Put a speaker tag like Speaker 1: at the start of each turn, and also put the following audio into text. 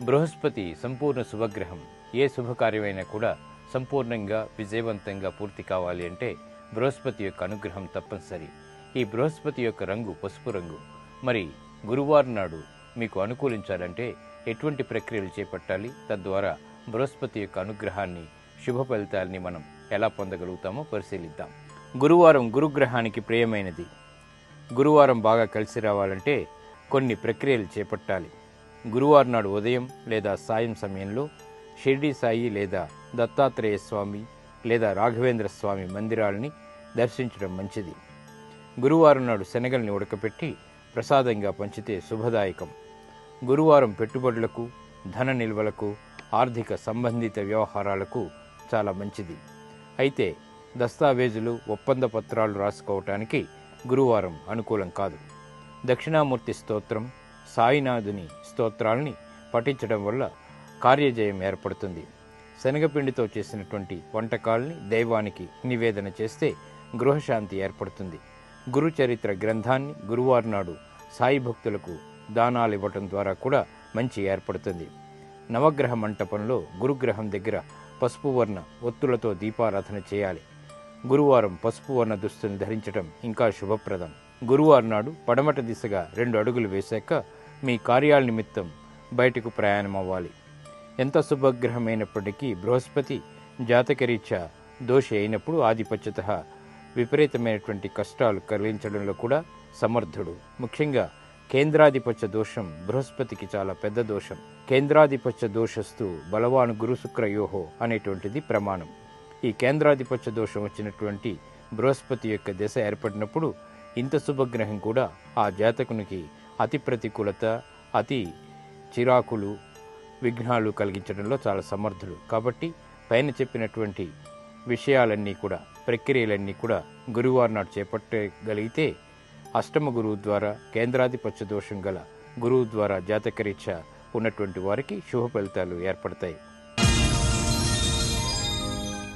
Speaker 1: బృహస్పతి సంపూర్ణ శుభగ్రహం. ఏ శుభకార్యమైనా కూడా సంపూర్ణంగా విజయవంతంగా పూర్తి కావాలి అంటే బృహస్పతి యొక్క అనుగ్రహం తప్పనిసరి. ఈ బృహస్పతి యొక్క రంగు పసుపు రంగు. మరి గురువారం నాడు మీకు అనుకూలించాలంటే ఎటువంటి ప్రక్రియలు చేపట్టాలి, తద్వారా బృహస్పతి యొక్క అనుగ్రహాన్ని, శుభ ఫలితాలని మనం ఎలా పొందగలుగుతామో పరిశీలిద్దాం. గురువారం గురుగ్రహానికి ప్రియమైనది. గురువారం బాగా కలిసి రావాలంటే కొన్ని ప్రక్రియలు చేపట్టాలి. గురువారం నాడు ఉదయం లేదా సాయం సమయంలో షిర్డీ సాయి లేదా దత్తాత్రేయ స్వామి లేదా రాఘవేంద్ర స్వామి మందిరాలని దర్శించడం మంచిది. గురువారం నాడు శనగల్ని ఉడకపెట్టి ప్రసాదంగా పంచితే శుభదాయకం. గురువారం పెట్టుబడులకు, ధన నిల్వలకు, ఆర్థిక సంబంధిత వ్యవహారాలకు చాలా మంచిది. అయితే దస్తావేజులు, ఒప్పంద పత్రాలు రాసుకోవటానికి గురువారం అనుకూలం కాదు. దక్షిణామూర్తి స్తోత్రం, సాయినాథుని స్తోత్రాల్ని పఠించడం వల్ల కార్యజయం ఏర్పడుతుంది. శనగపిండితో చేసినటువంటి వంటకాల్ని దైవానికి నివేదన చేస్తే గృహశాంతి ఏర్పడుతుంది. గురు చరిత్ర గ్రంథాన్ని గురువారం నాడు సాయి భక్తులకు దానాలు ఇవ్వటం ద్వారా కూడా మంచి ఏర్పడుతుంది. నవగ్రహ మంటపంలో గురుగ్రహం దగ్గర పసుపు వర్ణ ఒత్తులతో దీపారాధన చేయాలి. గురువారం పసుపు వర్ణ దుస్తుల్ని ధరించడం ఇంకా శుభప్రదం. గురువారం నాడు పడమట దిశగా 2 అడుగులు వేశాక మీ కార్యాల నిమిత్తం బయటకు ప్రయాణం అవ్వాలి. ఎంత శుభగ్రహమైనప్పటికీ బృహస్పతి జాతకరీత్యా దోషి అయినప్పుడు ఆధిపత్యత విపరీతమైనటువంటి కష్టాలు కలిగించడంలో కూడా సమర్థుడు. ముఖ్యంగా కేంద్రాధిపత్య దోషం బృహస్పతికి చాలా పెద్ద దోషం. కేంద్రాధిపత్య దోషస్తు బలవాన్ గురు శుక్రయోహో అనేటువంటిది ప్రమాణం. ఈ కేంద్రాధిపత్య దోషం వచ్చినటువంటి బృహస్పతి యొక్క దశ ఏర్పడినప్పుడు ఇంత శుభగ్రహం కూడా ఆ జాతకునికి అతి ప్రతికూలత, అతి చిరాకులు, విఘ్నాలు కలిగించడంలో చాలా సమర్థుడు. కాబట్టి పైన చెప్పినటువంటి విషయాలన్నీ కూడా, ప్రక్రియలన్నీ కూడా గురువారం నాడు చేపట్టగలిగితే అష్టమ గురువు ద్వారా, కేంద్రాధిపత్య దోషం గల గురువు ద్వారా జాతకరీత్యా ఉన్నటువంటి వారికి శుభ ఫలితాలు ఏర్పడతాయి.